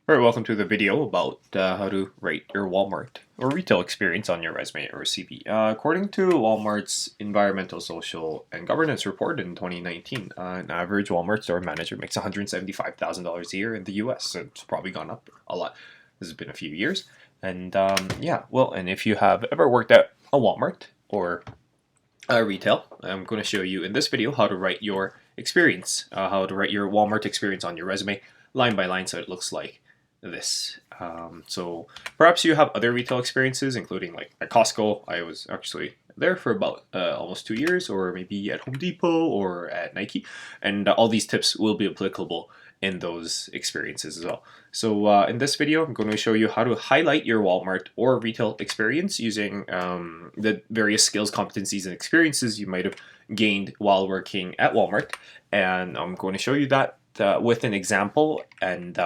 Alright, welcome to the video about how to rate your Walmart or retail experience on your resume or CV. According to Walmart's Environmental, Social, and Governance report in 2019, an average Walmart store manager makes $175,000 a year in the US, so it's probably gone up a lot. This has been a few years. And and if you have ever worked at a Walmart or retail, I'm going to show you in this video how to write your experience, how to write your Walmart experience on your resume line by line so it looks like this. So perhaps you have other retail experiences, including like at Costco. I was actually there for about almost 2 years, or maybe at Home Depot or at Nike, and all these tips will be applicable in those experiences as well. So in this video, I'm going to show you how to highlight your Walmart or retail experience using the various skills, competencies, and experiences you might have gained while working at Walmart. And I'm going to show you that with an example and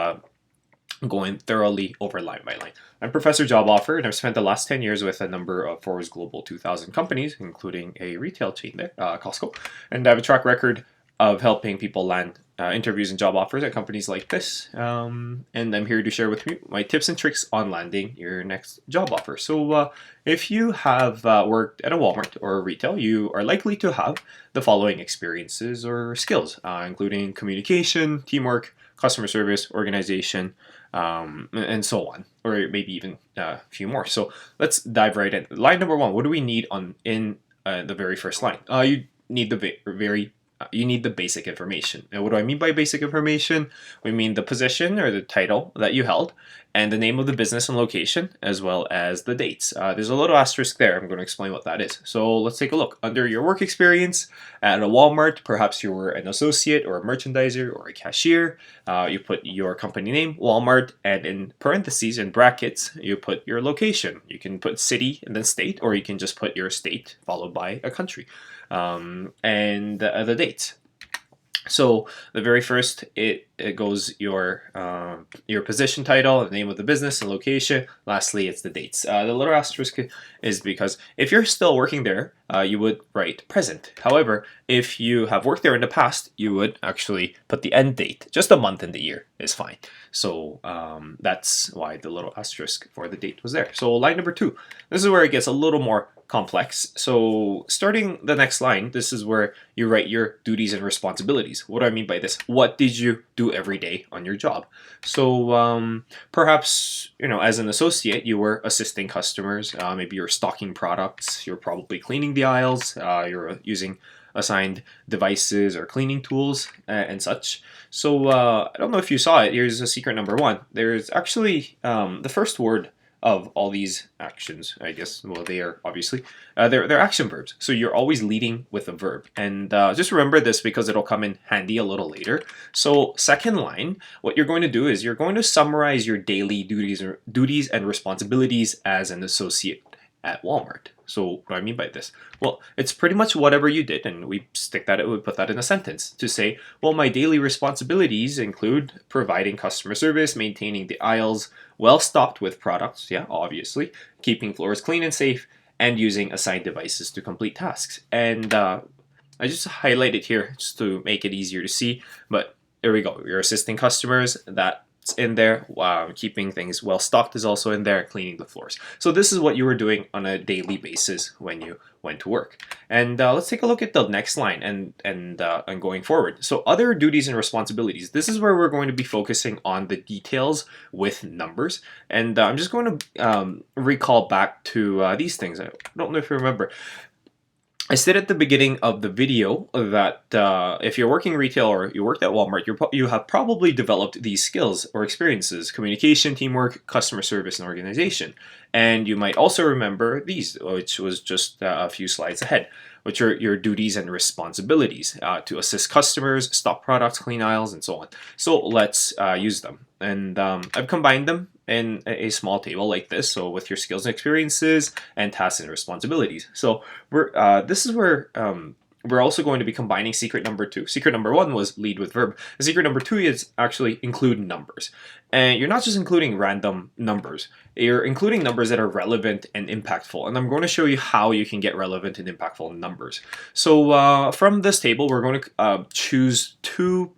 going thoroughly over line by line. I'm Professor Job Offer, and I've spent the last 10 years with a number of Forbes Global 2000 companies, including a retail chain there, Costco. And I have a track record of helping people land interviews and job offers at companies like this. And I'm here to share with you my tips and tricks on landing your next job offer. So if you have worked at a Walmart or a retail, you are likely to have the following experiences or skills, including communication, teamwork, customer service, organization, and so on, or maybe even a few more. So let's dive right in. Line number one, what do we need in the very first line? You need you need the basic information. And what do I mean by basic information? We mean the position or the title that you held, and the name of the business and location, as well as the dates. There's a little asterisk there. I'm going to explain what that is. So let's take a look. Under your work experience at a Walmart, perhaps you were an associate or a merchandiser or a cashier. You put your company name, Walmart, and in parentheses and brackets, you put your location. You can put city and then state, or you can just put your state followed by a country. And the dates. So the very first, it goes your position title, the name of the business, and location. Lastly, it's the dates. The little asterisk is because if you're still working there, you would write present. However, if you have worked there in the past, you would actually put the end date. Just a month and the year is fine. So that's why the little asterisk for the date was there. So line number two, this is where it gets a little more complex. So starting the next line, this is where you write your duties and responsibilities. What do I mean by this? What did you do every day on your job? So perhaps, as an associate, you were assisting customers. Maybe you're stocking products. You're probably cleaning the aisles. You're using assigned devices or cleaning tools and such. So I don't know if you saw it. Here's a secret number one. There's actually the first word of all these actions, I guess. Well, they are obviously they're action verbs, so you're always leading with a verb. And just remember this because it'll come in handy a little later. So second line, what you're going to do is you're going to summarize your daily duties and responsibilities as an associate at Walmart. So what do I mean by this? Well, it's pretty much whatever you did, and we put that in a sentence to say, well, my daily responsibilities include providing customer service, maintaining the aisles well stocked with products, yeah, obviously, keeping floors clean and safe, and using assigned devices to complete tasks. And I just highlight it here just to make it easier to see, but there we go. You're assisting customers, that's in there. Keeping things well stocked is also in there. Cleaning the floors. So this is what you were doing on a daily basis when you went to work. And let's take a look at the next line and going forward. So other duties and responsibilities. This is where we're going to be focusing on the details with numbers. And I'm just going to recall back to these things. I don't know if you remember. I said at the beginning of the video that if you're working retail or you worked at Walmart, you have probably developed these skills or experiences: communication, teamwork, customer service, and organization. And you might also remember these, which was just a few slides ahead, which are your duties and responsibilities to assist customers, stock products, clean aisles, and so on. So let's use them. And I've combined them in a small table like this, so with your skills and experiences and tasks and responsibilities. So this is where we're also going to be combining secret number two. Secret number one was lead with verb. The secret number two is actually include numbers. And you're not just including random numbers. You're including numbers that are relevant and impactful. And I'm going to show you how you can get relevant and impactful numbers. So from this table, we're going to choose two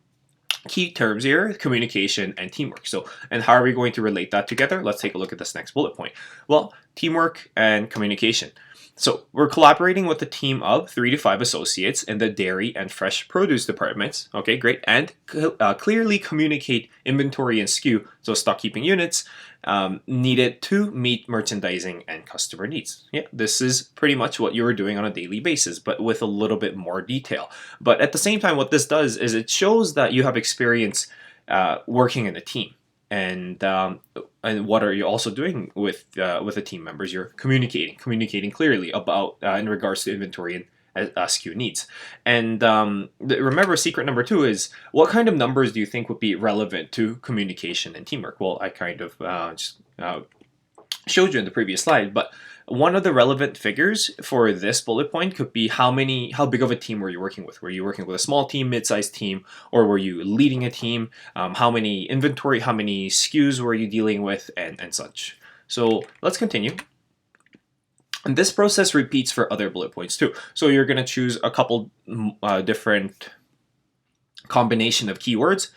key terms here: communication and teamwork. So, and how are we going to relate that together? Let's take a look at this next bullet point. Well, teamwork and communication. So we're collaborating with a team of 3 to 5 associates in the dairy and fresh produce departments. Okay, great. And clearly communicate inventory and SKU, so stock keeping units, needed to meet merchandising and customer needs. Yeah, this is pretty much what you were doing on a daily basis, but with a little bit more detail. But at the same time, what this does is it shows that you have experience working in a team. And what are you also doing with the team members? You're communicating clearly about in regards to inventory and SKU needs. And remember, secret number 2 is, what kind of numbers do you think would be relevant to communication and teamwork? Well, I kind of just showed you in the previous slide, but one of the relevant figures for this bullet point could be how big of a team were you working with? Were you working with a small team, mid-sized team, or were you leading a team? How many inventory, how many SKUs were you dealing with, and such. So let's continue. And this process repeats for other bullet points too. So you're going to choose a couple different combination of keywords.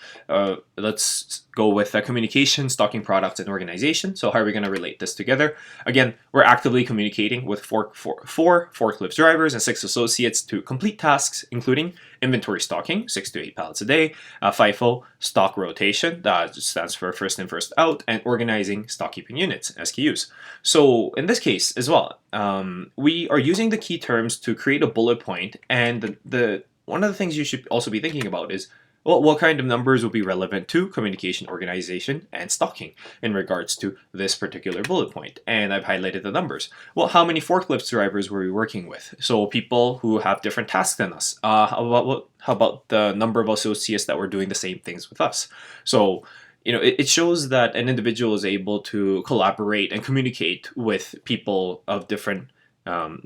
Let's go with communication, stocking products, and organization. So how are we going to relate this together? Again, we're actively communicating with four forklift drivers and 6 associates to complete tasks, including inventory stocking, 6 to 8 pallets a day, FIFO, stock rotation, that stands for first in, first out, and organizing stock keeping units, SKUs. So in this case as well, we are using the key terms to create a bullet point, and the one of the things you should also be thinking about is, well, what kind of numbers will be relevant to communication, organization, and stocking in regards to this particular bullet point. And I've highlighted the numbers. Well, how many forklift drivers were we working with? So people who have different tasks than us. How about the number of associates that were doing the same things with us? So it shows that an individual is able to collaborate and communicate with people of different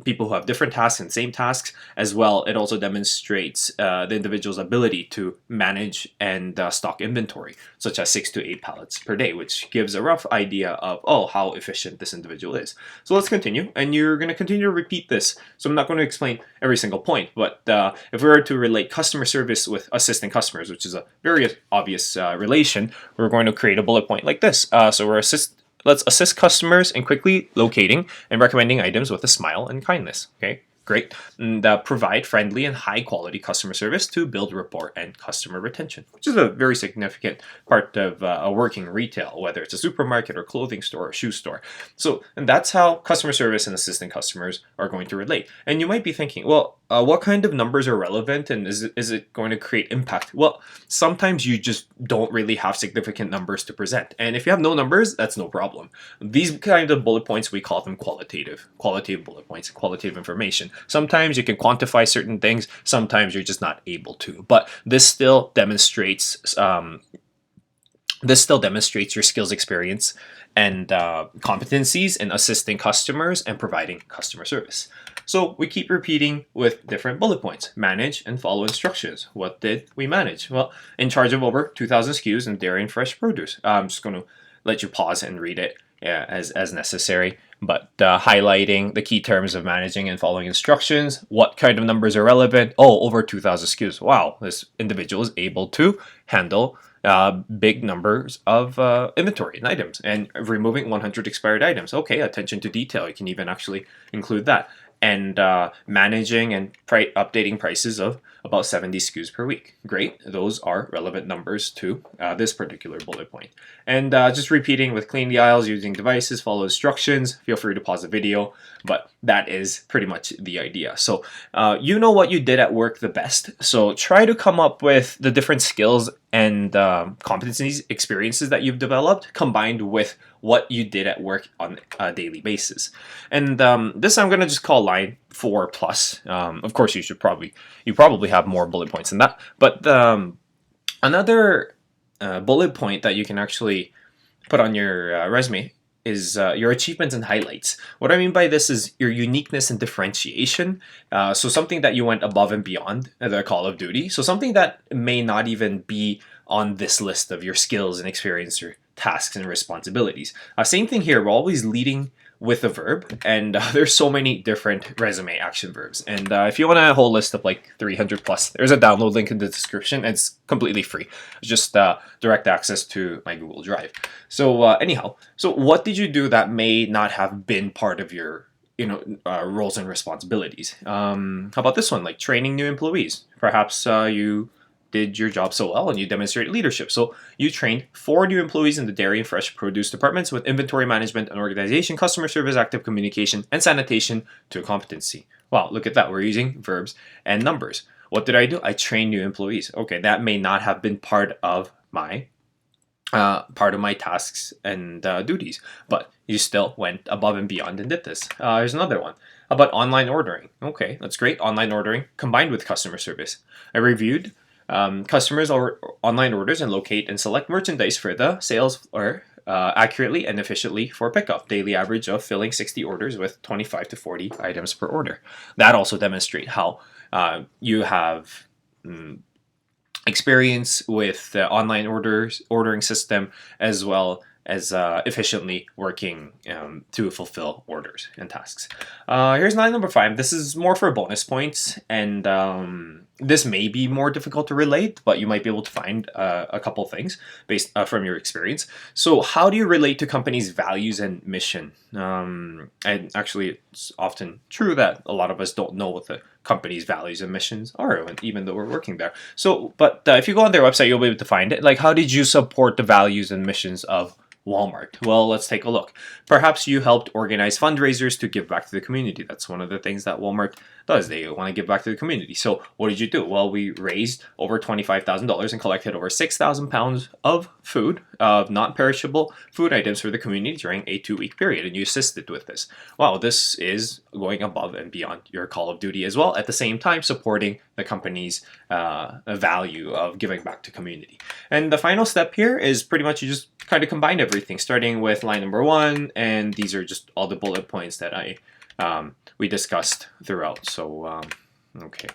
people who have different tasks and same tasks as well. It also demonstrates the individual's ability to manage and stock inventory, such as 6 to 8 pallets per day, which gives a rough idea of how efficient this individual is. So let's continue, and you're going to continue to repeat this. So I'm not going to explain every single point, but if we were to relate customer service with assisting customers, which is a very obvious relation, we're going to create a bullet point like this. Let's assist customers in quickly locating and recommending items with a smile and kindness. Okay, great. And provide friendly and high quality customer service to build rapport and customer retention, which is a very significant part of a working retail, whether it's a supermarket or clothing store or shoe store. So, and that's how customer service and assisting customers are going to relate. And you might be thinking, well, what kind of numbers are relevant, and is it going to create impact? Well, sometimes you just don't really have significant numbers to present. And if you have no numbers, that's no problem. These kind of bullet points, we call them qualitative bullet points, qualitative information. Sometimes you can quantify certain things, sometimes you're just not able to. But this still demonstrates your skills, experience, and competencies in assisting customers and providing customer service. So we keep repeating with different bullet points. Manage and follow instructions. What did we manage? Well, in charge of over 2,000 SKUs in dairy and fresh produce. I'm just going to let you pause and read it as necessary. But highlighting the key terms of managing and following instructions. What kind of numbers are relevant? Over 2,000 SKUs. Wow, this individual is able to handle big numbers of inventory and items, and removing 100 expired items. Okay, attention to detail. You can even actually include that. And managing and updating prices of about 70 SKUs per week. Great. Those are relevant numbers to this particular bullet point. And just repeating with clean the aisles, using devices, follow instructions. Feel free to pause the video, but that is pretty much the idea. So you know what you did at work the best. So try to come up with the different skills and competencies, experiences that you've developed, combined with what you did at work on a daily basis. And this I'm going to just call line 4 plus. Of course, you probably have more bullet points than that. But another bullet point that you can actually put on your resume is your achievements and highlights. What I mean by this is your uniqueness and differentiation. So something that you went above and beyond the call of duty. So something that may not even be on this list of your skills and experience or tasks and responsibilities. Same thing here. We're always leading with a verb, and there's so many different resume action verbs. And if you want a whole list of like 300 plus, there's a download link in the description. And it's completely free. It's just direct access to my Google Drive. So anyhow, so what did you do that may not have been part of your roles and responsibilities? How about this one, like training new employees? Perhaps you did your job so well and you demonstrated leadership. So you trained 4 new employees in the dairy and fresh produce departments with inventory management and organization, customer service, active communication, and sanitation to a competency. Wow, look at that. We're using verbs and numbers. What did I do? I trained new employees. Okay, that may not have been part of my tasks and duties, but you still went above and beyond and did this. Here's another one. How about online ordering? Okay, that's great. Online ordering combined with customer service. I reviewed customers' online orders and locate and select merchandise for the sales or accurately and efficiently for pickup. Daily average of filling 60 orders with 25 to 40 items per order. That also demonstrates how you have experience with the online ordering system, as well as efficiently working to fulfill orders and tasks. Here's line number 5. This is more for bonus points, and this may be more difficult to relate, but you might be able to find a couple things based from your experience. So how do you relate to companies' values and mission? And actually, it's often true that a lot of us don't know what the company's values and missions are, even though we're working there. So, but if you go on their website, you'll be able to find it. Like, how did you support the values and missions of Walmart? Well, let's take a look. Perhaps you helped organize fundraisers to give back to the community. That's one of the things that Walmart does. They want to give back to the community. So what did you do? Well, we raised over $25,000 and collected over 6,000 pounds of food, of non-perishable food items for the community during a 2-week period, and you assisted with this. Wow, this is going above and beyond your call of duty as well, at the same time supporting the company's value of giving back to community. And the final step here is pretty much you just kind of combine everything, starting with line number 1, and these are just all the bullet points that we discussed throughout. So okay,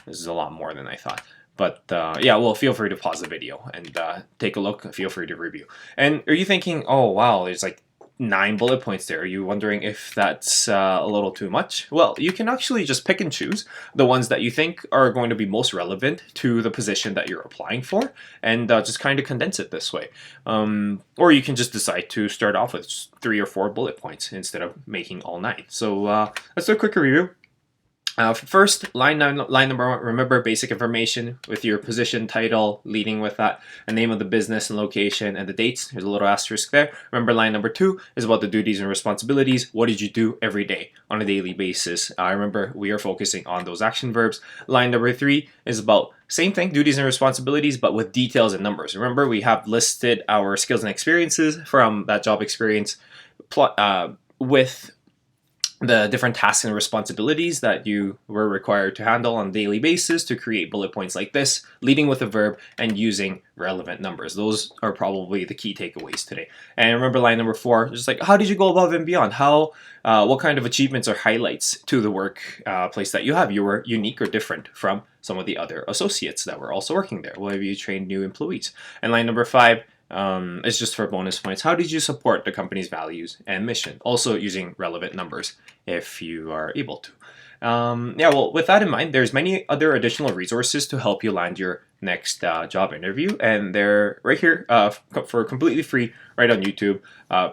this is a lot more than I thought. But yeah, well, feel free to pause the video and take a look. Feel free to review. And are you thinking, oh wow, there's like 9 bullet points there? Are you wondering if that's a little too much? Well, you can actually just pick and choose the ones that you think are going to be most relevant to the position that you're applying for, and just kind of condense it this way. Or you can just decide to start off with 3 or 4 bullet points instead of making all 9. So let's do a quick review. First, line number 1, remember basic information with your position, title, leading with that, the name of the business and location, and the dates. There's a little asterisk there. Remember, line number 2 is about the duties and responsibilities. What did you do every day on a daily basis? Remember, we are focusing on those action verbs. Line number 3 is about same thing, duties and responsibilities, but with details and numbers. Remember, we have listed our skills and experiences from that job experience with the different tasks and responsibilities that you were required to handle on a daily basis to create bullet points like this, leading with a verb and using relevant numbers. Those are probably the key takeaways today. And remember line number 4, just like how did you go above and beyond? What kind of achievements or highlights to the work place that you have? You were unique or different from some of the other associates that were also working there. Well, have you trained new employees? And line number 5, it's just for bonus points. How did you support the company's values and mission? Also using relevant numbers if you are able to. Yeah, well, with that in mind, there's many other additional resources to help you land your next job interview, and they're right here for completely free right on YouTube.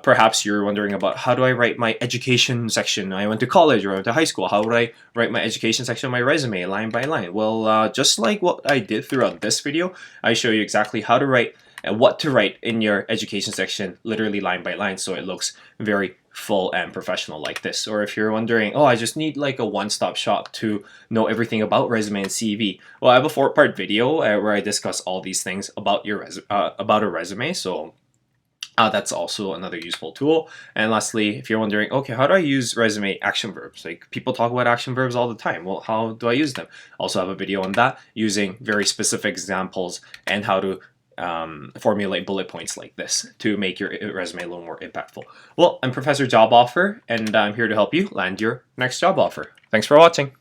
Perhaps you're wondering about how do I write my education section? I went to college or I went to high school. How would I write my education section of my resume line by line? Well, just like what I did throughout this video, I show you exactly how to write and what to write in your education section, literally line by line, so it looks very full and professional like this. Or if you're wondering, oh, I just need like a one-stop shop to know everything about resume and CV. Well, I have a 4-part video where I discuss all these things about your about a resume. So that's also another useful tool. And lastly, if you're wondering, okay, how do I use resume action verbs? Like people talk about action verbs all the time. Well, how do I use them? Also have a video on that using very specific examples and how to formulate bullet points like this to make your resume a little more impactful. Well, I'm Professor Job Offer, and I'm here to help you land your next job offer. Thanks for watching.